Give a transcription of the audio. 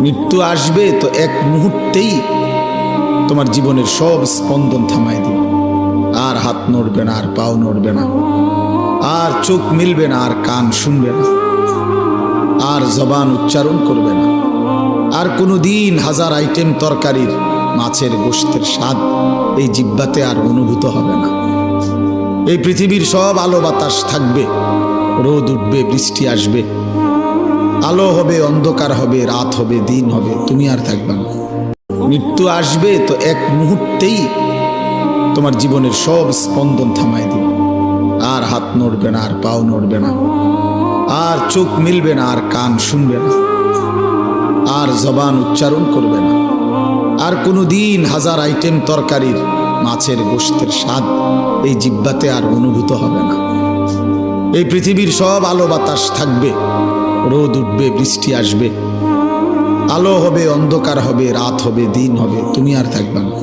মৃত্যু আসবে তো এক মুহূর্তেই তোমার জীবনের সব স্পন্দন থামায় দিবে। আর হাত নড়বে না, আর পাও নড়বে না, আর চোখ মিলবে না, আর কান শুনবে না, আর জবান উচ্চারণ করবে না, আর কোনো দিন হাজার আইটেম তরকারির মাছের গোশতের স্বাদ এই জিহ্বাতে আর অনুভূত হবে না। এই পৃথিবীর সব আলো বাতাস থাকবে, রোদ উঠবে, বৃষ্টি আসবে, আলো হবে, অন্ধকার হবে, রাত হবে, দিন হবে, তুমি আর থাকবে না। মৃত্যু আসবে তো এক মুহূর্তেই তোমার জীবনের সব স্পন্দন থামায় দিবে। আর হাত নড়বে না, আর পাও নড়বে না, আর চোখ মিলবে না, আর কান শুনবে না, আর জবান উচ্চারণ করবে না, আর কোনো দিন হাজার আইটেম তরকারির মাছের গোশতের স্বাদ এই জিহ্বাতে আর অনুভূত হবে না। এই পৃথিবীর সব আলো বাতাস থাকবে, রোদ উঠবে, বৃষ্টি আসবে, আলো হবে, অন্ধকার হবে, রাত হবে, দিন হবে, তুমি আর থাকবে না।